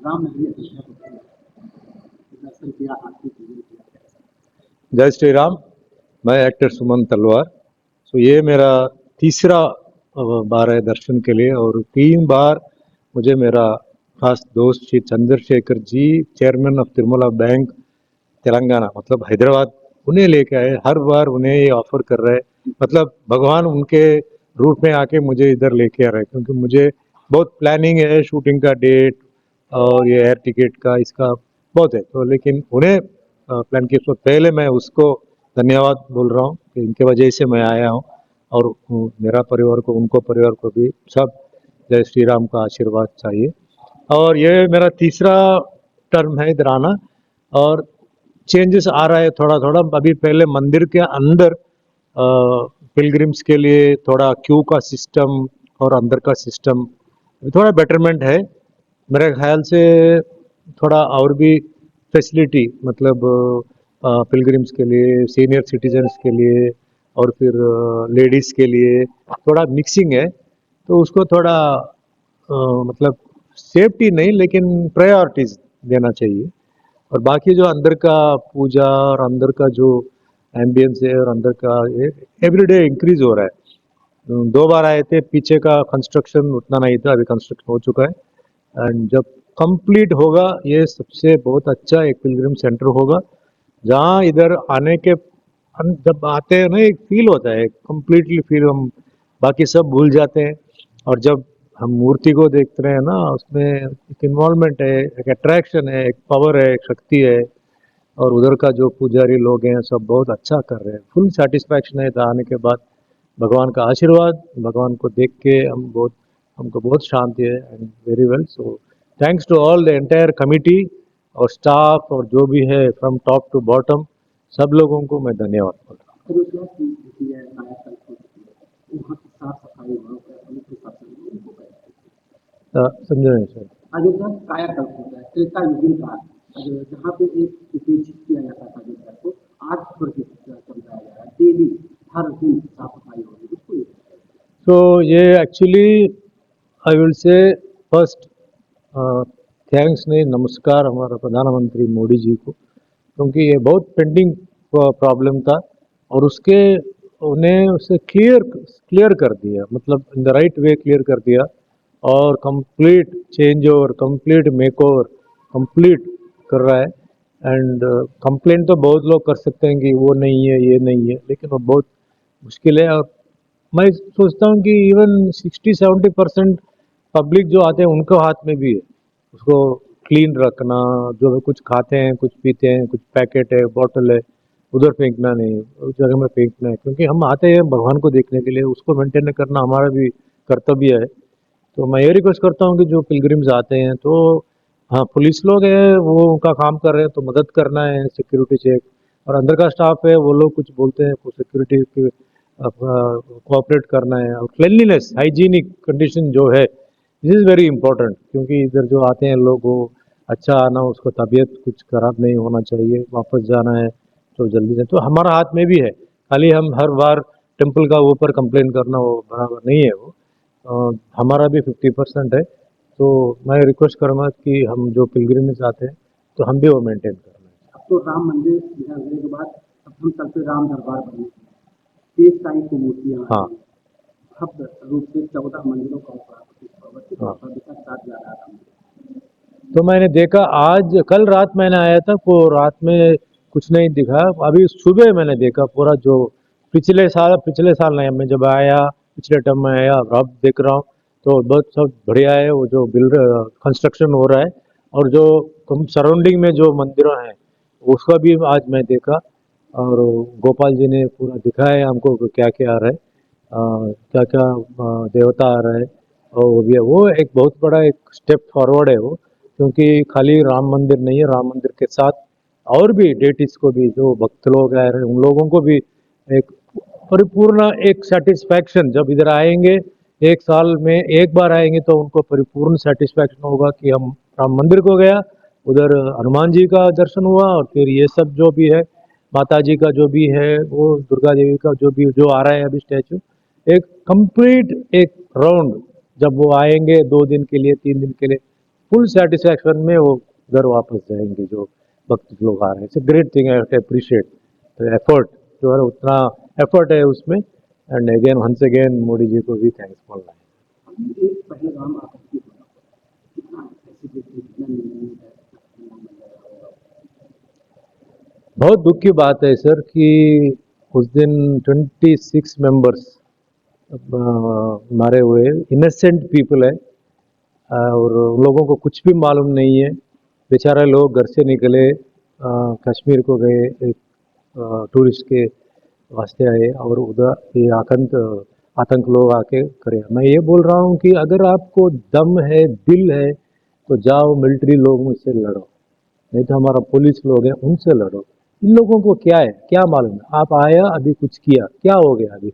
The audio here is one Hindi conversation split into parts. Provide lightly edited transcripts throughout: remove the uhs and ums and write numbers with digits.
राम नगरी अयोध्या को दर्शन किया, आरती पूजन किया, कैसा? जय श्री राम। मैं एक्टर सुमन तलवार। ये मेरा तीसरा बार है दर्शन के लिए, और 3 बार मुझे मेरा खास दोस्त Shri Chandrashekar ji, chairman of Tirumala bank Telangana, मतलब हैदराबाद, उन्हें लेके आए। हर बार उन्हें ये ऑफर कर रहे हैं, मतलब भगवान उनके रूप में आके मुझे इधर लेके आ रहे हैं, क्योंकि मुझे बहुत प्लानिंग है, शूटिंग का डेट और ये एयर टिकट का, इसका बहुत है। तो लेकिन उन्हें प्लान किया, तो पहले मैं उसको धन्यवाद बोल रहा हूँ कि इनके वजह से मैं आया हूँ, और मेरा परिवार को, उनको परिवार को भी सब जय श्री राम का आशीर्वाद चाहिए। और ये मेरा तीसरा टर्म है इधर आना, और चेंजेस आ रहा है थोड़ा थोड़ा। अभी पहले मंदिर के अंदर पिलग्रिम्स के लिए थोड़ा क्यू का सिस्टम और अंदर का सिस्टम थोड़ा बेटरमेंट है मेरे ख्याल से। थोड़ा और भी फैसिलिटी, मतलब पिलग्रिम्स के लिए, सीनियर सिटीजन्स के लिए, और फिर लेडीज़ के लिए थोड़ा मिक्सिंग है, तो उसको थोड़ा मतलब सेफ्टी नहीं, लेकिन प्रायोरिटीज देना चाहिए। और बाकी जो अंदर का पूजा और अंदर का जो एम्बियंस है और अंदर का एवरीडे इंक्रीज हो रहा है। 2 बार आए थे, पीछे का कंस्ट्रक्शन उतना नहीं था, अभी कंस्ट्रक्शन हो चुका है। एंड जब कंप्लीट होगा, ये सबसे बहुत अच्छा एक पिलग्रिम सेंटर होगा, जहाँ इधर आने के जब आते हैं ना, एक फील होता है, कंप्लीटली फील, हम बाकी सब भूल जाते हैं। और जब हम मूर्ति को देख रहे हैं ना, उसमें एक इन्वॉल्वमेंट है, एक अट्रैक्शन है, एक पावर है, एक शक्ति है। और उधर का जो पुजारी लोग हैं सब बहुत अच्छा कर रहे हैं, फुल सेटिस्फैक्शन है इधर आने के बाद। भगवान का आशीर्वाद, भगवान को देख के हमको बहुत शांति है, and very well. So thanks to all the entire committee और स्टाफ, और जो भी है फ्रॉम टॉप टू बॉटम, सब लोगों को मैं धन्यवाद बोल रहा अयोध्या की होती है, कायाकल्प होती है, वहाँ की साफ सफाई, वहाँ का पुलिस प्रशासन उनको कैसे? हूँ। समझे नहीं सर? अयोध्या कायाकल्प होता है, त्रेता युगीन काल, जहाँ पे एक उपेक्षित किया जाता था अयोध्या को, आज समझाया जा रहा है, डेली हर दिन साफ सफाई हो रही है, उसको ये कहते हैं। तो ये actually I will say first thanks नहीं, नमस्कार हमारा प्रधानमंत्री मोदी जी को, क्योंकि ये बहुत पेंडिंग प्रॉब्लम था, और उसके उन्हें उसे क्लियर कर दिया, मतलब in the right way clear कर दिया, और complete change over, complete make over, complete कर रहा है। एंड कंप्लेंट तो बहुत लोग कर सकते हैं कि वो नहीं है, ये नहीं है, लेकिन वो बहुत मुश्किल है। और मैं सोचता हूँ कि इवन 60-70% पब्लिक जो आते हैं उनको हाथ में भी है उसको क्लीन रखना। जो है कुछ खाते हैं, कुछ पीते हैं, कुछ पैकेट है, बॉटल है, उधर फेंकना नहीं, उस जगह में फेंकना है, क्योंकि हम आते हैं भगवान को देखने के लिए, उसको मेंटेन करना हमारा भी कर्तव्य है। तो मैं ये रिक्वेस्ट करता हूँ कि जो पिलग्रिम्स आते हैं, तो हाँ, पुलिस लोग हैं वो उनका काम कर रहे हैं, तो मदद करना है, सिक्योरिटी चेक, और अंदर का स्टाफ है वो लोग कुछ बोलते हैं, कुछ सिक्योरिटी की कोऑपरेट करना है। और क्लिनलीनेस, हाइजीनिक कंडीशन जो है, दिस इज़ वेरी इंपॉर्टेंट, क्योंकि इधर जो आते हैं लोग, वो अच्छा आना, उसको तबीयत कुछ खराब नहीं होना चाहिए, वापस जाना है तो जल्दी से। तो हमारा हाथ में भी है, खाली हम हर बार टेम्पल का ऊपर कंप्लेन करना वो बराबर नहीं है। वो हमारा भी 50% है। तो मैं रिक्वेस्ट करूँगा कि हम जो पिलग्रिमेज आते हैं, तो हम भी वो मेंटेन करना है। अब तो राम मंदिर इधर होने के बाद अब हम चलते राम दरबार बने, 23 की मूर्तियाँ हाँ, भव्य रूप से 14 मंदिरों का प्रतिष्ठा हाँ। भव्यता के साथ जा रहा था। तो मैंने देखा, आज कल रात मैंने आया था, वो रात में कुछ नहीं दिखा, अभी सुबह मैंने देखा पूरा। जो पिछले साल नहीं, मैं जब आया पिछले टर्म में आया, अब देख रहा हूँ तो बहुत सब बढ़िया है। वो जो कंस्ट्रक्शन हो रहा है, और जो सराउंडिंग में जो मंदिरों हैं उसका भी आज मैं देखा। और गोपाल जी ने पूरा दिखाया हमको कि क्या क्या आ रहा है, क्या क्या देवता आ रहा है। और वो भी है, वो एक बहुत बड़ा एक स्टेप फॉरवर्ड है वो, क्योंकि खाली राम मंदिर नहीं है, राम मंदिर के साथ और भी डेटिस को भी, जो भक्त लोग आ रहे हैं उन लोगों को भी एक परिपूर्ण एक सेटिस्फैक्शन, जब इधर आएंगे 1 साल में एक बार आएंगे, तो उनको परिपूर्ण सेटिस्फैक्शन होगा कि हम राम मंदिर को गया, उधर हनुमान जी का दर्शन हुआ, और फिर ये सब जो भी है, माता जी का जो भी है, वो दुर्गा देवी का जो भी जो आ रहा है अभी स्टैचू, एक कंप्लीट एक राउंड, जब वो आएंगे 2 दिन के लिए, 3 दिन के लिए, फुल सेटिस्फैक्शन में वो घर वापस जाएंगे जो भक्त लोग आ रहे हैं। It's great thing, I appreciate the effort, जो है उतना एफर्ट है उसमें। And again once again Modi ji को भी थैंक्स बोलना है। अभी एक पहलगाम आतंकी हमला, कितना ऐसे देखिए कितना निर्णय है, बहुत दुख की बात है सर कि उस दिन 26 मेंबर्स मारे हुए, इनोसेंट पीपल है और उन लोगों को कुछ भी मालूम नहीं है। बेचारे लोग घर से निकले, कश्मीर को गए, एक टूरिस्ट के वास्ते आए और उधर ये आतंक लोग आके करे। मैं ये बोल रहा हूँ कि अगर आपको दम है, दिल है, तो जाओ मिलिट्री लोगों से लड़ो, नहीं तो हमारा पुलिस लोग हैं उनसे लड़ो। इन लोगों को क्या है, क्या मालूम है? आप आया, अभी कुछ किया, क्या हो गया? अभी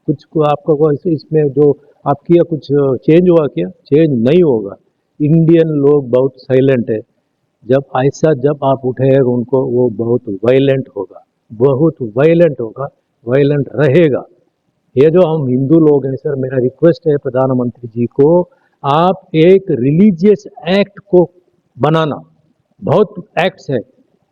कुछ को आपका को इसमें जो आप किया कुछ चेंज हुआ क्या? चेंज नहीं होगा। इंडियन लोग बहुत साइलेंट है। जब आप उठेगा उनको, वो बहुत वायलेंट होगा, बहुत वायलेंट होगा, वायलेंट रहेगा। ये जो हम हिंदू लोग हैं सर, मेरा रिक्वेस्ट है प्रधानमंत्री जी को, आप एक रिलीजियस एक्ट को बनाना, बहुत एक्ट्स है।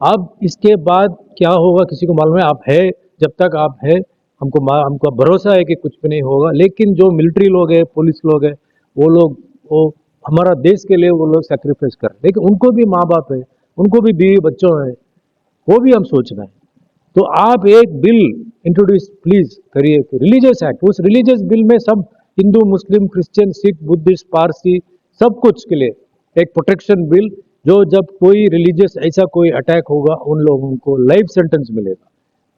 अब इसके बाद क्या होगा किसी को मालूम है? आप है, जब तक आप है हमको भरोसा है कि कुछ भी नहीं होगा। लेकिन जो मिलिट्री लोग हैं, पुलिस लोग हैं, वो हमारा देश के लिए वो लोग सेक्रीफाइस कर रहे हैं। लेकिन उनको भी माँ बाप है, उनको भी बीवी बच्चों हैं, वो भी हम सोच रहे हैं। तो आप एक बिल इंट्रोड्यूस प्लीज करिए, रिलीजियस एक्ट। उस रिलीजियस बिल में सब हिंदू, मुस्लिम, क्रिश्चियन, सिख, बुद्धिस्ट, पारसी, सब कुछ के लिए एक प्रोटेक्शन बिल, जो जब कोई रिलीजियस ऐसा कोई अटैक होगा, उन लोगों को लाइफ सेंटेंस मिलेगा,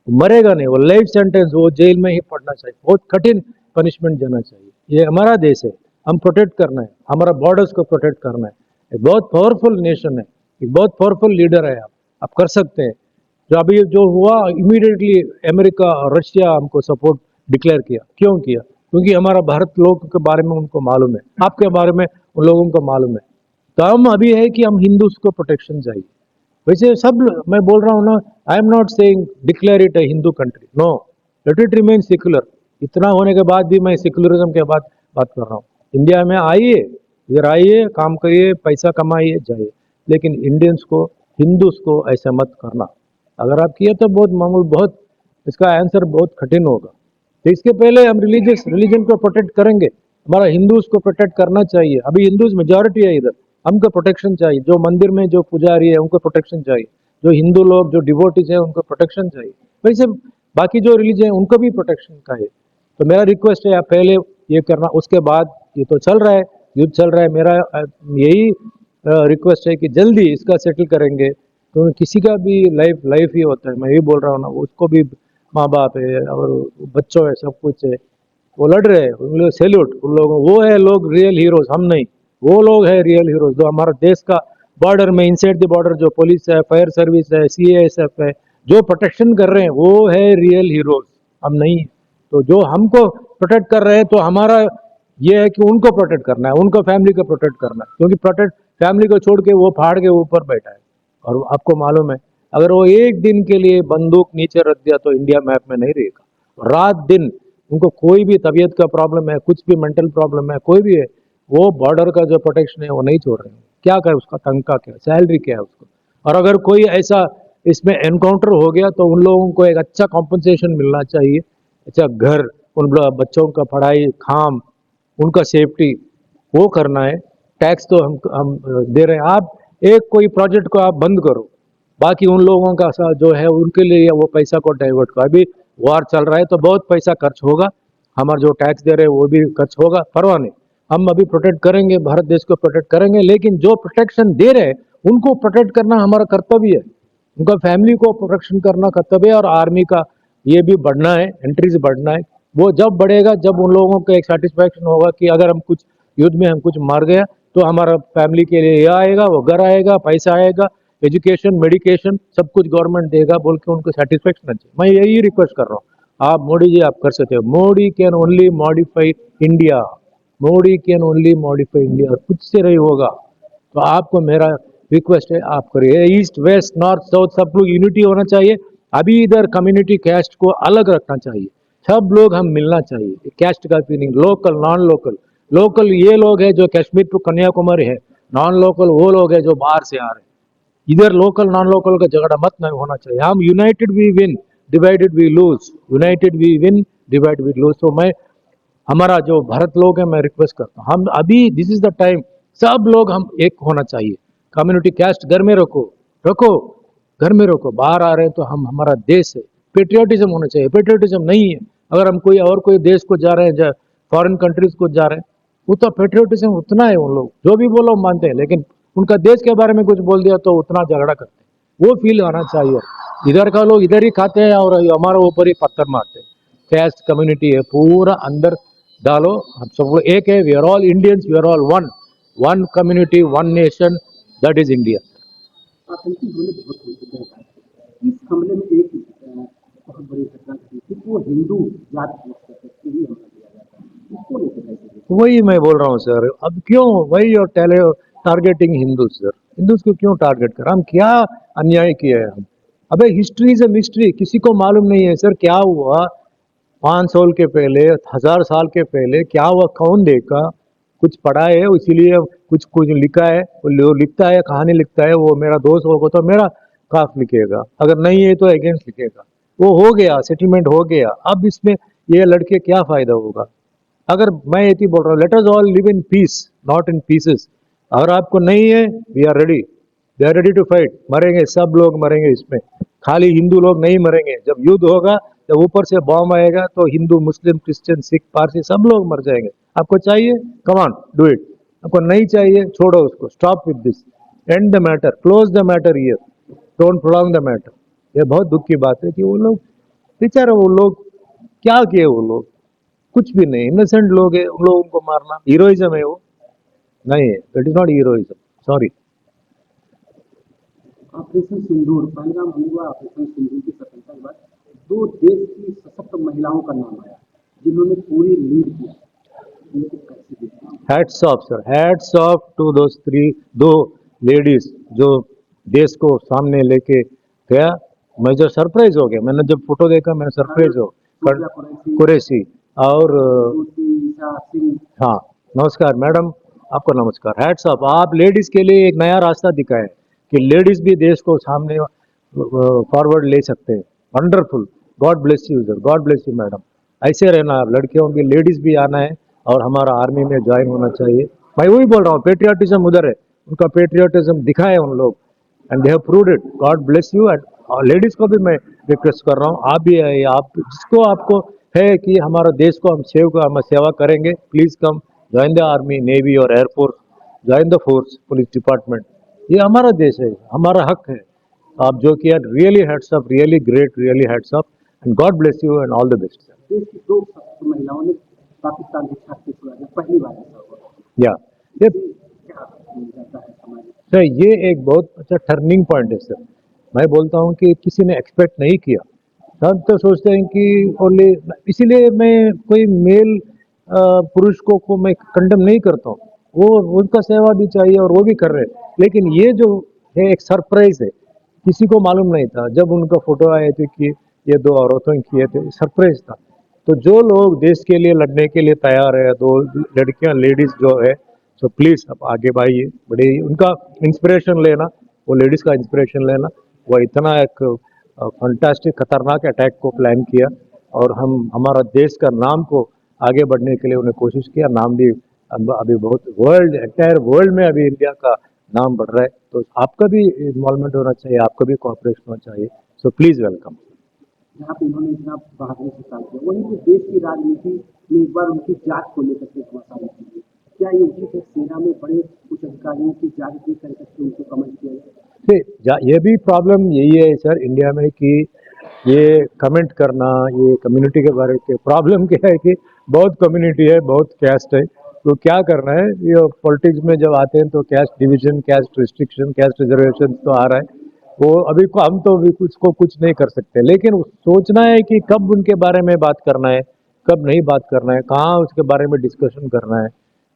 मरेगा नहीं, वो लाइफ सेंटेंस, वो जेल में ही पड़ना चाहिए, बहुत कठिन पनिशमेंट देना चाहिए। ये हमारा देश है, हम प्रोटेक्ट करना है, हमारा बॉर्डर्स को प्रोटेक्ट करना है। एक बहुत पावरफुल नेशन है, एक बहुत पावरफुल लीडर है, आप कर सकते हैं। जो अभी जो हुआ, इमीडिएटली अमेरिका और रशिया हमको सपोर्ट डिक्लेयर किया। क्यों किया? क्योंकि हमारा भारत लोग के बारे में उनको मालूम है, आपके बारे में उन लोगों को मालूम है। तो हम अभी है कि हम हिंदूज को प्रोटेक्शन चाहिए। वैसे सब मैं बोल रहा हूँ ना, I am not saying declare it a Hindu country, no, let it remain secular. इतना होने के बाद भी मैं सेक्युलरिज्म के बाद बात कर रहा हूँ। इंडिया में आइए, इधर आइए, काम करिए, पैसा कमाइए, जाइए, लेकिन इंडियंस को, हिंदूज को ऐसा मत करना। अगर आप किए तो बहुत मामूल, बहुत इसका आंसर बहुत कठिन होगा। तो इसके पहले हम रिलीजन को प्रोटेक्ट करेंगे, हमारा हिंदूज को प्रोटेक्ट करना चाहिए। अभी हिंदूज मेजॉरिटी है इधर, हमको प्रोटेक्शन चाहिए। जो मंदिर में जो पुजारी है उनको प्रोटेक्शन चाहिए, जो हिंदू लोग जो डिवोटीज है उनको प्रोटेक्शन चाहिए। वैसे बाकी जो रिलीजन है उनको भी प्रोटेक्शन का है। तो मेरा रिक्वेस्ट है, आप पहले ये करना, उसके बाद ये तो चल रहा है, युद्ध चल रहा है, मेरा यही रिक्वेस्ट है कि जल्दी इसका सेटल करेंगे। तो किसी का भी लाइफ ही होता है, मैं यही बोल रहा हूँ ना, उसको भी माँ बाप है और बच्चों है, सब कुछ है, वो लड़ रहे हैं, उन लोग सैल्यूट, उन लोगों, वो है लोग रियल हीरोज, हम नहीं। वो लोग है रियल हीरोज जो हमारा देश का बॉर्डर में, इनसाइड द बॉर्डर जो पुलिस है, फायर सर्विस है, सीएएसएफ है, जो प्रोटेक्शन कर रहे हैं, वो है रियल हीरोज, हम नहीं। तो जो हमको प्रोटेक्ट कर रहे हैं, तो हमारा ये है कि उनको प्रोटेक्ट करना है, उनको फैमिली को प्रोटेक्ट करना है, क्योंकि प्रोटेक्ट फैमिली को छोड़ के वो पहाड़ के ऊपर बैठा है। और आपको मालूम है, अगर वो एक दिन के लिए बंदूक नीचे रख दिया तो इंडिया मैप में नहीं रहेगा। रात दिन उनको कोई भी तबीयत का प्रॉब्लम है, कुछ भी मेंटल प्रॉब्लम है, कोई भी है, वो बॉर्डर का जो प्रोटेक्शन है वो नहीं छोड़ रहे हैं। क्या करे, उसका तनख्वाह क्या, सैलरी क्या है उसको। और अगर कोई ऐसा इसमें एनकाउंटर हो गया तो उन लोगों को एक अच्छा कॉम्पनसेशन मिलना चाहिए, अच्छा घर, उन बच्चों का पढ़ाई, खाम, उनका सेफ्टी, वो करना है। टैक्स तो हम दे रहे हैं। आप एक कोई प्रोजेक्ट को आप बंद करो, बाकी उन लोगों का जो है उनके लिए वो पैसा को डाइवर्ट करो। अभी वार चल रहा है तो बहुत पैसा खर्च होगा, हमारा जो टैक्स दे रहे हैं वो भी खर्च होगा, परवाह नहीं, हम अभी प्रोटेक्ट करेंगे, भारत देश को प्रोटेक्ट करेंगे। लेकिन जो प्रोटेक्शन दे रहे हैं उनको प्रोटेक्ट करना हमारा कर्तव्य है, उनका फैमिली को प्रोटेक्शन करना कर्तव्य है। और आर्मी का ये भी बढ़ना है, एंट्रीज बढ़ना है। वो जब बढ़ेगा जब उन लोगों को एक सेटिस्फैक्शन होगा कि अगर हम कुछ युद्ध में हम कुछ मार गया तो हमारा फैमिली के लिए ये आएगा, वो घर आएगा, पैसा आएगा, एजुकेशन, मेडिकेशन, सब कुछ गवर्नमेंट देगा, बोल के उनको सेटिस्फेक्शन चाहिए। मैं यही रिक्वेस्ट कर रहा हूँ। आप मोदी जी, आप कर सकते हो। Modi can only modify India, Modi can only modify India, खुद से नहीं होगा। तो आपको मेरा रिक्वेस्ट है, आप करिए। ईस्ट वेस्ट नॉर्थ साउथ सब लोग यूनिटी होना चाहिए। अभी इधर कम्युनिटी कैस्ट को अलग रखना चाहिए, सब लोग हम मिलना चाहिए। कैस्ट का feeling, local non local, local ये लोग हैं जो कश्मीर टू कन्याकुमारी है, नॉन लोकल वो लोग हैं जो बाहर से आ रहे हैं। इधर लोकल नॉन लोकल का झगड़ा मत नहीं होना चाहिए। हम united we win, divided we lose, united we win, divided we lose. तो मैं हमारा जो भारत लोग हैं, मैं रिक्वेस्ट करता हूँ, हम अभी दिस इज द टाइम, सब लोग हम एक होना चाहिए। कम्युनिटी कैस्ट घर में रखो, रखो, घर में रखो। बाहर आ रहे हैं तो हम, हमारा देश है, पेट्रियोटिज्म होना चाहिए। पेट्रियोटिज्म नहीं है, अगर हम कोई और कोई देश को जा रहे हैं, फॉरेन कंट्रीज को जा रहे हैं, वो तो पेट्रियोटिज्म उतना है, उन लोग जो भी बोलो मानते हैं, लेकिन उनका देश के बारे में कुछ बोल दिया तो उतना झगड़ा करते हैं। वो फील आना चाहिए। इधर का लोग इधर ही खाते हैं और हमारे ऊपर ही पत्थर मारते हैं। कैस्ट कम्युनिटी है, पूरा अंदर डालो, हम सब लोग एक है। We are all Indians, we are all one, one community, one nation, that is India. आतंकी हमले बहुत हो चुके हैं। इस हमले में एक बहुत बड़ी घटना घटी थी कि वो हिंदू जात के ही हमला किया जाता है, उसको लेकर कैसे देखते वही मैं बोल रहा हूँ सर, अब क्यों वही और टारगेटिंग हिंदूज सर, हिंदूज को क्यों टारगेट कर, हम क्या अन्याय किए हैं हम? अबे हिस्ट्री इज अ मिस्ट्री, किसी को मालूम नहीं है सर क्या हुआ 500 के पहले, 1000 साल के पहले क्या हुआ, कौन देखा? कुछ पढ़ा है इसीलिए कुछ कुछ लिखा है, वो लिखता है, कहानी लिखता है, वो मेरा दोस्त होगा तो मेरा काफ लिखेगा, अगर नहीं है तो अगेंस्ट लिखेगा। वो हो गया, सेटलमेंट हो गया, अब इसमें ये लड़के क्या फायदा होगा? अगर मैं ये बोल रहा हूँ, let us all live in peace, not in pieces. अगर आपको नहीं है, we are ready, we are ready to fight. मरेंगे, सब लोग मरेंगे इसमें, खाली हिंदू लोग नहीं मरेंगे। जब युद्ध होगा, जब ऊपर से बॉम्ब आएगा तो हिंदू, मुस्लिम, क्रिश्चियन, सिख, पारसी सब लोग मर जाएंगे। आपको चाहिए, कम ऑन डू इट। आपको नहीं चाहिए, छोड़ो उसको, stop with this, and the matter, close the matter here, don't prolong the matter. ये बहुत दुख की बात है कि वो लोग बेचारे, वो लोग क्या किए, वो लोग कुछ भी नहीं, इनोसेंट लोग है, उन लोगों को मारना हीरोइज्म है? वो नहीं है, it is not heroism, sorry. Operation Sindoor, Pahalgam हुआ ऑपरेशन सिंदूर की सफलता के बाद दो देश की सशक्त महिलाओं का नाम आया जिन्होंने पूरी लीड किया, उनको कैसे देखते हैं? Hats off sir, hats off to those three, दो लेडीज जो देश को सामने लेके गया। मैं जो सरप्राइज हो गया, मैंने जब फोटो देखा मैंने सरप्राइज हो पूजा कुरैशी, कुरैशी और ज्योति ईशा सिंह, हाँ, नमस्कार मैडम, आपको नमस्कार। हैट्स ऑफ, आप लेडीज के लिए एक नया रास्ता दिखाए कि लेडीज भी देश को सामने फॉरवर्ड ले सकते हैं। Wonderful, God bless you sir, God bless you madam. ऐसे रहना, लड़कियों की, लेडीज भी आना है और हमारा आर्मी में ज्वाइन होना चाहिए। मैं वही बोल रहा हूँ, पेट्रियाटिज्म उधर है, उनका पेट्रियाटिज्म दिखाए उन लोग, and they have proved it. God bless you. And ladies को भी मैं रिक्वेस्ट कर रहा हूँ, आप भी आइए, आप जिसको आपको है कि हमारा देश को हम सेवा करेंगे, please come join the army, navy और air force, join the force, police department. ये हमारा देश है, हमारा हक है। आप जो किया, really hats off, really great, really hats off, and God bless you and all the best. देश की दो सशक्त महिलाओं ने पाकिस्तान की छाती छुड़ा दी, पहली बार ऐसा हुआ। या ये क्या जाता है समाज? सर, ये एक बहुत अच्छा टर्निंग पॉइंट है सर। मैं बोलता हूँ कि किसी ने एक्सपेक्ट नहीं किया। सब तो सोचते हैं कि ओनली, इसीलिए मैं कोई मेल पुरुष को मैं कंडेम नहीं करता हूँ, वो उनका सेवा भी चाहिए और वो भी कर रहे हैं। लेकिन ये जो है एक सरप्राइज है, किसी को मालूम नहीं था जब उनका फोटो आए थे कि ये दो औरतों किए थे, सरप्राइज था। तो जो लोग देश के लिए लड़ने के लिए तैयार है, दो लड़कियां, लेडीज जो है, तो प्लीज आप आगे बढ़िए, बड़े उनका इंस्पिरेशन लेना, वो लेडीज का इंस्पिरेशन लेना। वो इतना एक फंटास्टिक खतरनाक अटैक को प्लान किया और हम हमारा देश का नाम को आगे बढ़ने के लिए उन्हें कोशिश किया। नाम भी अभी बहुत वर्ल्ड, एंटायर वर्ल्ड में अभी इंडिया का नाम बढ़ रहा है। तो आपका भी इन्वॉल्वमेंट होना चाहिए, आपका भी कॉपरेशन होना चाहिए। So please welcome. जहाँ पे उन्होंने इतना बहादुरी से काम किया, वहीं पे देश की राजनीति में एक बार उनकी जांच को लेकर के घमासान की। क्या ये उचित है, सेना में बड़े उच्च अधिकारियों की जांच भी कर सकते उनको कमेंट किया जाए? ये भी प्रॉब्लम यही है सर इंडिया में कि ये कमेंट करना, ये कम्युनिटी के बारे में प्रॉब्लम क्या है कि बहुत कम्युनिटी है, बहुत कैस्ट है, तो क्या करना है, ये पॉलिटिक्स में जब आते हैं तो caste division, caste restriction, caste reservation तो आ रहा है। वो अभी को हम तो अभी कुछ नहीं कर सकते, लेकिन सोचना है कि कब उनके बारे में बात करना है, कब नहीं बात करना है, कहाँ उसके बारे में डिस्कशन करना है,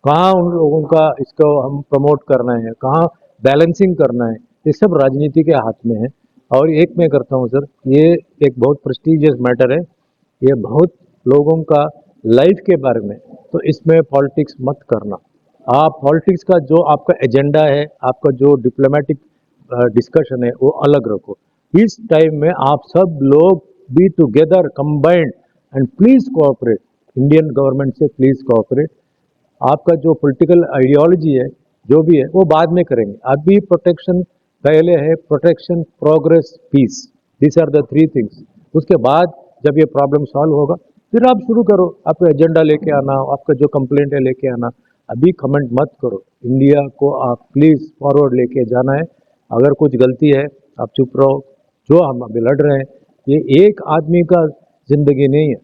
कहाँ उन लोगों का इसको हम प्रमोट करना है, कहाँ बैलेंसिंग करना है, ये सब राजनीति के हाथ में है। और एक मैं करता हूँ सर, ये एक बहुत प्रेस्टिजियस मैटर है, ये बहुत लोगों का लाइफ के बारे में, तो इसमें पॉलिटिक्स मत करना। आप पॉलिटिक्स का जो आपका एजेंडा है, आपका जो डिप्लोमेटिक डिस्कशन है वो अलग रखो। इस टाइम में आप सब लोग be together combined and please cooperate, Indian government से प्लीज कोऑपरेट। आपका जो पॉलिटिकल आइडियोलॉजी है जो भी है वो बाद में करेंगे, अभी प्रोटेक्शन पहले है, protection, progress, peace, this are the three things. उसके बाद जब ये प्रॉब्लम सॉल्व होगा फिर आप शुरू करो, आपका एजेंडा लेके आना, आपका जो कंप्लेंट है लेके आना। अभी कमेंट मत करो, इंडिया को आप प्लीज फॉरवर्ड लेके जाना है। अगर कुछ गलती है आप चुप रहो। जो हम अभी लड़ रहे हैं ये एक आदमी का जिंदगी नहीं है,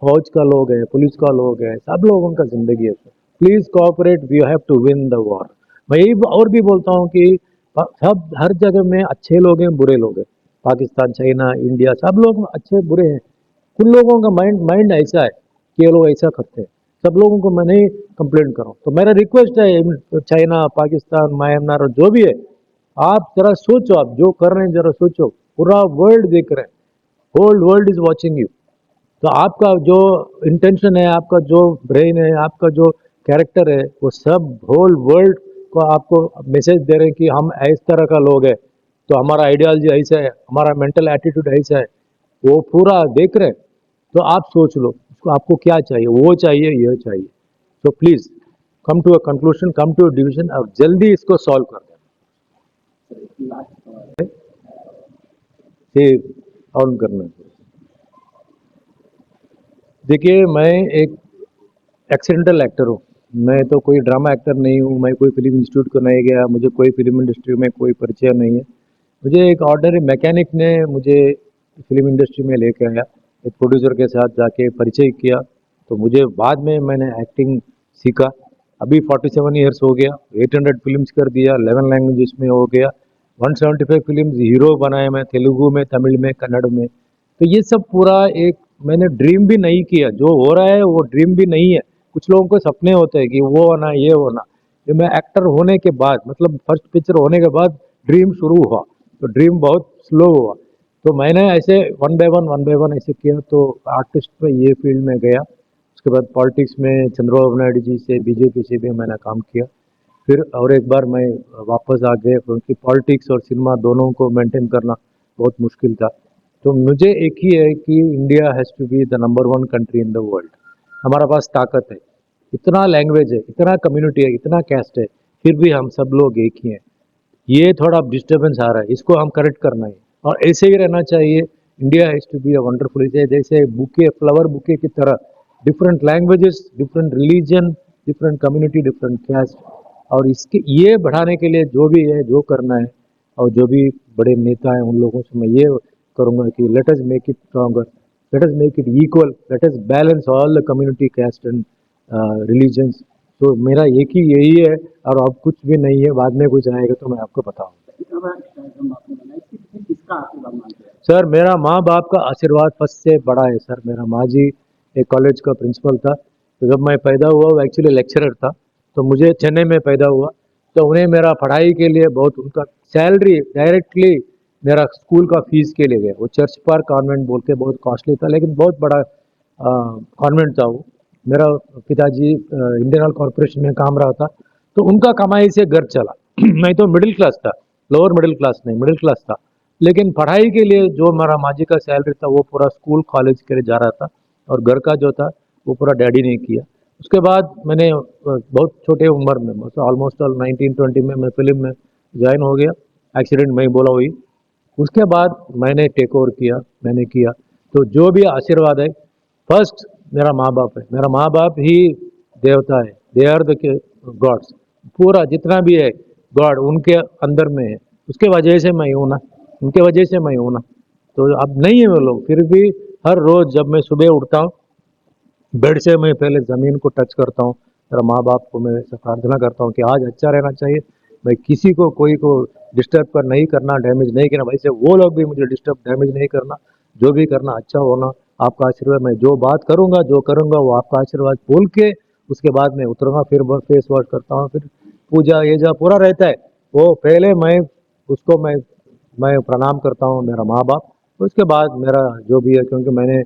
फौज का लोग है, पुलिस का लोग है, सब लोगों का जिंदगी है। Please cooperate, we have to win the war. मैं यही और भी बोलता हूँ कि सब हर जगह में अच्छे लोग हैं, बुरे लोग हैं, पाकिस्तान, चाइना, इंडिया, सब लोग अच्छे बुरे हैं। कुछ लोगों का माइंड माइंड ऐसा है कि ये लोग ऐसा करते हैं, सब लोगों को मैं नहीं कंप्लेंट कर रहा हूँ। तो मेरा रिक्वेस्ट है चाइना, पाकिस्तान, म्यांमार और जो भी है, आप जरा सोचो, आप जो कर रहे हैं जरा सोचो, पूरा वर्ल्ड देख रहे हैं, whole world is watching you. तो आपका जो इंटेंशन है, आपका जो ब्रेन है, आपका जो कैरेक्टर है, वो सब होल वर्ल्ड को आपको मैसेज दे रहे हैं कि हम इस तरह का लोग हैं, तो हमारा आइडियोलॉजी ऐसा है, हमारा मेंटल एटीट्यूड ऐसा है, वो पूरा देख रहे हैं। तो आप सोच लो उसको, आपको क्या चाहिए, वो चाहिए, ये चाहिए। तो please come to a conclusion, come to a decision और जल्दी इसको सॉल्व कर दें। लास्ट सवाल है। से ऑन करना। देखिए मैं एक एक्सीडेंटल एक्टर हूँ, मैं तो कोई ड्रामा एक्टर नहीं हूँ, मैं कोई फिल्म इंस्टीट्यूट को नहीं गया, मुझे कोई फिल्म इंडस्ट्री में कोई परिचय नहीं है। मुझे एक ऑर्डिनरी मैकेनिक ने मुझे फिल्म इंडस्ट्री में लेके आया, एक प्रोड्यूसर के साथ जाके परिचय किया, तो मुझे बाद में मैंने एक्टिंग सीखा। अभी 47 ईयर्स हो गया, 800 फिल्म्स कर दिया, 11 लैंग्वेजेस में हो गया, 175 फिल्म्स हीरो बनाए मैं, तेलुगु में, तमिल में, कन्नड़ में। तो ये सब पूरा एक मैंने ड्रीम भी नहीं किया, जो हो रहा है वो ड्रीम भी नहीं है। कुछ लोगों को सपने होते हैं कि वो होना, ये होना। ये मैं एक्टर होने के बाद, मतलब फर्स्ट पिक्चर होने के बाद ड्रीम शुरू हुआ, तो ड्रीम बहुत स्लो हुआ। तो मैंने ऐसे वन बाय वन ऐसे किया, तो आर्टिस्ट में ये फील्ड में गया। उसके बाद पॉलिटिक्स में चंद्रबाबू नायडू जी से, बीजेपी से भी मैंने काम किया। फिर और एक बार मैं वापस आ गया, क्योंकि पॉलिटिक्स और सिनेमा दोनों को मेंटेन करना बहुत मुश्किल था। तो मुझे एक ही है कि India has to be the number 1 country in the world. हमारा पास ताकत है, इतना लैंग्वेज है, इतना कम्युनिटी है, इतना कैस्ट है, फिर भी हम सब लोग एक ही हैं। ये थोड़ा डिस्टर्बेंस आ रहा है, इसको हम करेक्ट करना है और ऐसे ही रहना चाहिए। India has to be a wonderful, जैसे बुके, फ्लावर बुके की तरह, different languages, different religion, different community, different caste. और इसके ये बढ़ाने के लिए जो भी है, जो करना है, और जो भी बड़े नेता हैं उन लोगों से मैं ये करूँगा कि let us make it stronger, let us make it equal, let us balance all the community, caste and religions. तो मेरा एक ही यही है, और अब कुछ भी नहीं है, बाद में कुछ आएगा तो मैं आपको बताऊंगा। इतना बड़ा कार्यक्रम आपने बनाया, इसके पीछे किसका आशीर्वाद मानते हैं? सर मेरा माँ बाप का आशीर्वाद फर्स्ट से बड़ा है सर। मेरा माँ जी एक कॉलेज का प्रिंसिपल था, तो जब मैं पैदा हुआ वो एक्चुअली लेक्चरर था, तो मुझे चेन्नई में पैदा हुआ। तो उन्हें मेरा पढ़ाई के लिए बहुत, उनका सैलरी डायरेक्टली मेरा स्कूल का फीस के लिए गया। वो चर्च पार्क कॉन्वेंट बोल के बहुत कॉस्टली था, लेकिन बहुत बड़ा कॉन्वेंट था वो। मेरा पिताजी इंडियन ऑयल कॉरपोरेशन में काम रहा था, तो उनका कमाई से घर चला। मैं तो मिडिल क्लास था, लोअर मिडिल क्लास नहीं, मिडिल क्लास था। लेकिन पढ़ाई के लिए जो मेरा माँ जी का सैलरी था वो पूरा स्कूल कॉलेज के लिए जा रहा था, और घर का जो था वो पूरा डैडी ने किया। उसके बाद मैंने बहुत छोटे उम्र में, मतलब ऑलमोस्ट 1920 में मैं फिल्म में ज्वाइन हो गया। एक्सीडेंट में ही बोला हुई। उसके बाद मैंने टेक ओवर किया, मैंने किया। तो जो भी आशीर्वाद है, फर्स्ट मेरा माँ बाप है, मेरा माँ बाप ही देवता है, दे आर द गॉड्स। पूरा जितना भी है गॉड उनके अंदर में है, उसके वजह से मैं हूँ ना, उनके वजह से मैं हूँ ना। तो अब नहीं है वो लोग, फिर भी हर रोज़ जब मैं सुबह उठता हूँ, बेड से मैं पहले ज़मीन को टच करता हूँ, मेरा माँ बाप को मैं ऐसे प्रार्थना करता हूँ कि आज अच्छा रहना चाहिए, मैं किसी को, कोई को डिस्टर्ब कर नहीं करना, डैमेज नहीं करना, वैसे वो लोग भी मुझे डिस्टर्ब, डैमेज नहीं करना, जो भी करना अच्छा होना, आपका आशीर्वाद। मैं जो बात करूँगा, जो करूँगा वो आपका आशीर्वाद बोल के उसके बाद मैं उतरूँगा। फिर फेस वॉश करता हूँ, फिर पूजा ये जो पूरा रहता है, वो पहले मैं उसको मैं प्रणाम करता हूँ मेरा माँ बाप। उसके बाद मेरा जो भी है, क्योंकि मैंने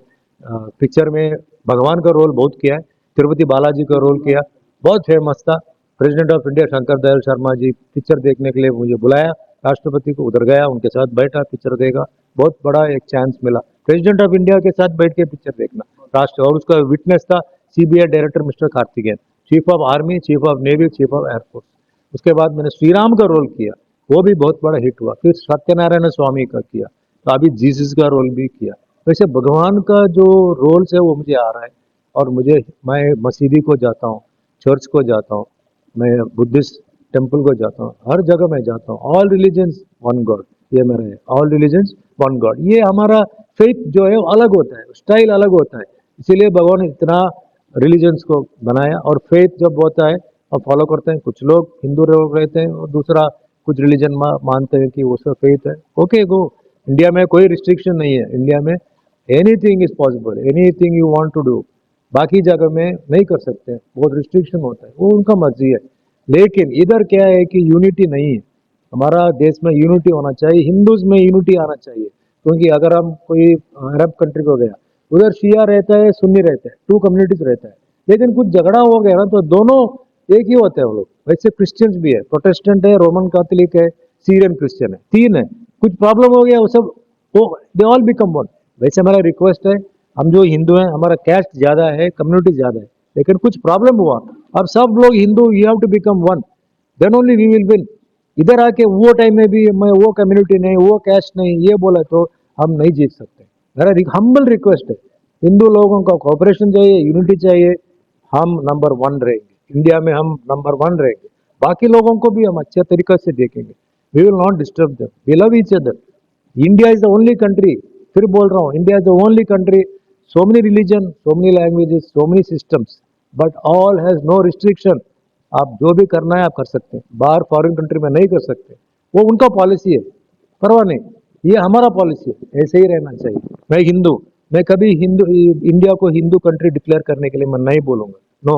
पिक्चर में भगवान का रोल बहुत किया है, तिरुपति बालाजी का रोल किया, बहुत फेमस था। President of India Shankar Dayal Sharma ji picture देखने के लिए मुझे बुलाया, राष्ट्रपति को, उधर गया, उनके साथ बैठा, पिक्चर देखा, बहुत बड़ा एक चांस मिला प्रेसिडेंट ऑफ इंडिया के साथ बैठ के पिक्चर देखना राष्ट्र। और उसका विटनेस था CBI director mister Karthikeyan, chief of army, chief of navy, chief of air force. उसके बाद मैंने श्री राम का रोल किया, वो भी बहुत बड़ा हिट हुआ। फिर सत्यनारायण स्वामी का किया, तो अभी जीसस का रोल भी किया। वैसे भगवान का जो रोल्स है वो मुझे आ रहा है, और मैं मसीदी को जाता हूँ, चर्च को जाता हूँ, मैं बुद्धिस्ट टेम्पल को जाता हूँ, हर जगह मैं जाता हूँ। ऑल रिलीजन्स वन गॉड, ये मेरा है, ऑल रिलीजन्स वन गॉड। ये हमारा फेथ जो है वो अलग होता है, स्टाइल अलग होता है, इसीलिए भगवान ने इतना रिलीजन्स को बनाया। और फेथ जब होता है और फॉलो करते हैं, कुछ लोग हिंदू लोग रहते हैं और दूसरा कुछ रिलीजन मानते हैं कि वो सब फेथ है, ओके गो। इंडिया में कोई रिस्ट्रिक्शन नहीं है, इंडिया में anything is possible, anything you want to do. बाकी जगह में नहीं कर सकते, बहुत रिस्ट्रिक्शन होता है, वो उनका मर्जी है। लेकिन इधर क्या है कि यूनिटी नहीं है, हमारा देश में यूनिटी होना चाहिए, हिंदूज में यूनिटी आना चाहिए। क्योंकि अगर हम कोई अरब कंट्री को गया, उधर शिया रहता है, सुन्नी रहता है, टू कम्युनिटीज रहता है, लेकिन कुछ झगड़ा हो गया ना तो दोनों एक ही होते हैं वो लोग। वैसे क्रिश्चियंस भी है, प्रोटेस्टेंट है, रोमन कैथोलिक है, सीरियन क्रिश्चियन है, तीन है। कुछ प्रॉब्लम हो गया वो सब, वो दे ऑल बिकम वन। वैसे हमारा रिक्वेस्ट है, हम जो हिंदू हैं, हमारा कैस्ट ज्यादा है, कम्युनिटी ज्यादा है, लेकिन कुछ प्रॉब्लम हुआ, अब सब लोग Hindu, you have to become one, then only we will win. इधर आके वो टाइम में भी मैं वो कम्युनिटी नहीं, वो कैस्ट नहीं, ये बोला तो हम नहीं जीत सकते। मेरा हम्बल रिक्वेस्ट है, हिंदू लोगों का कोऑपरेशन चाहिए, यूनिटी चाहिए, हम नंबर वन रहेंगे, इंडिया में हम नंबर वन रहेंगे, बाकी लोगों को भी हम अच्छे तरीके से देखेंगे। We will not disturb them, we love each other. India is the only country, फिर बोल रहा हूँ, India is the only country, so many religion, so many languages, so many systems, but all has no restriction. आप जो भी करना है आप कर सकते हैं, बाहर फॉरेन कंट्री में नहीं कर सकते, वो उनका पॉलिसी है, परवाह नहीं, ये हमारा पॉलिसी है, ऐसे ही रहना चाहिए। मैं हिंदू, मैं कभी हिंदू इंडिया को हिंदू कंट्री डिक्लेयर करने के लिए मैं नहीं बोलूंगा, नो,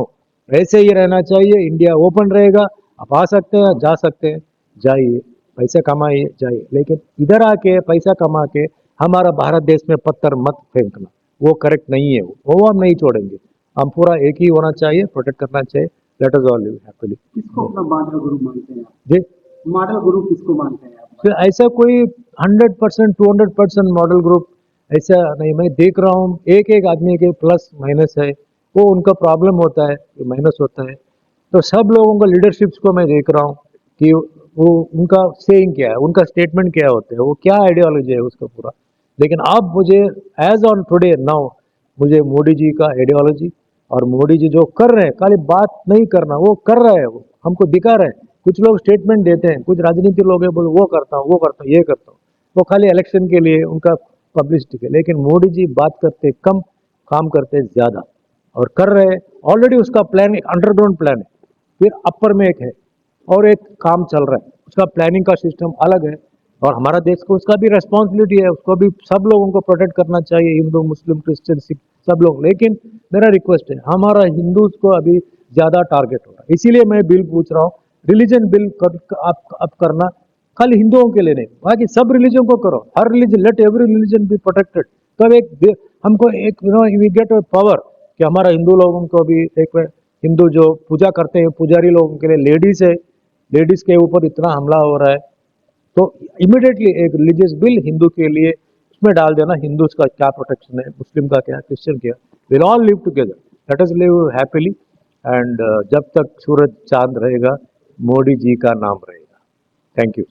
ऐसे ही रहना चाहिए। इंडिया ओपन रहेगा, आप आ सकते हैं, जा सकते हैं, जाइए, पैसे कमाइए, जाइए, लेकिन इधर आके पैसा कमा के हमारा भारत देश में पत्थर मत फेंकना, वो करेक्ट नहीं है, वो हम नहीं छोड़ेंगे। हम पूरा एक ही होना चाहिए, प्रोटेक्ट करना चाहिए। Late us all live happily. किसको अपना मॉडल गुरु मानते हैं आप? जी, मॉडल गुरु किसको मानते हैं आप? फिर ऐसा कोई 100% 200% मॉडल ग्रुप ऐसा नहीं, मैं देख रहा हूँ एक एक आदमी के प्लस माइनस है, वो उनका प्रॉब्लम होता है, माइनस होता है। तो सब लोगों का लीडरशिप्स को मैं देख रहा हूँ कि वो उनका सेइंग क्या है, उनका स्टेटमेंट क्या होता है, वो क्या आइडियोलॉजी है उसका पूरा। लेकिन अब मुझे एज ऑन टुडे नाउ, मुझे मोदी जी का आइडियोलॉजी और मोदी जी जो कर रहे हैं, खाली बात नहीं करना, वो कर रहे हैं, वो हमको दिखा रहे हैं। कुछ लोग स्टेटमेंट देते हैं, कुछ राजनीति लोग हैं, बोले वो करता हूँ, वो करता हूँ, ये करता हूँ, वो खाली इलेक्शन के लिए उनका पब्लिसिटी के। लेकिन मोदी जी बात करते कम, काम करते ज्यादा, और कर रहे हैं ऑलरेडी। उसका प्लान एक अंडरग्राउंड प्लान है, फिर अपर में एक है, और एक काम चल रहा है, उसका प्लानिंग का सिस्टम अलग है। और हमारा देश को उसका भी रेस्पॉन्सिबिलिटी है, उसको भी सब लोगों को प्रोटेक्ट करना चाहिए, हिंदू, मुस्लिम, क्रिश्चियन, सिख, सब लोग। लेकिन मेरा रिक्वेस्ट है, हमारा हिंदूज को अभी ज्यादा टारगेट हो रहा है, इसीलिए मैं बिल पूछ रहा हूँ, रिलीजन बिल आप करना, खाली हिंदुओं के लिए नहीं, बाकी सब रिलीजन को करो, हर religion, let every religion be protected. तब एक हमको एक वी गेट पावर कि हमारा हिंदू लोगों को भी एक, हिंदू जो पूजा करते हैं पुजारी लोगों के लिए लेडीज है, लेडीज के ऊपर इतना हमला हो रहा है, तो इमिडिएटली एक रिलीजियस बिल हिंदू के लिए उसमें डाल देना, हिंदूज का क्या प्रोटेक्शन है, मुस्लिम का क्या, क्रिश्चियन क्या, will all live together, let us live happily. And जब तक सूरज चांद रहेगा, मोदी जी का नाम रहेगा। Thank you.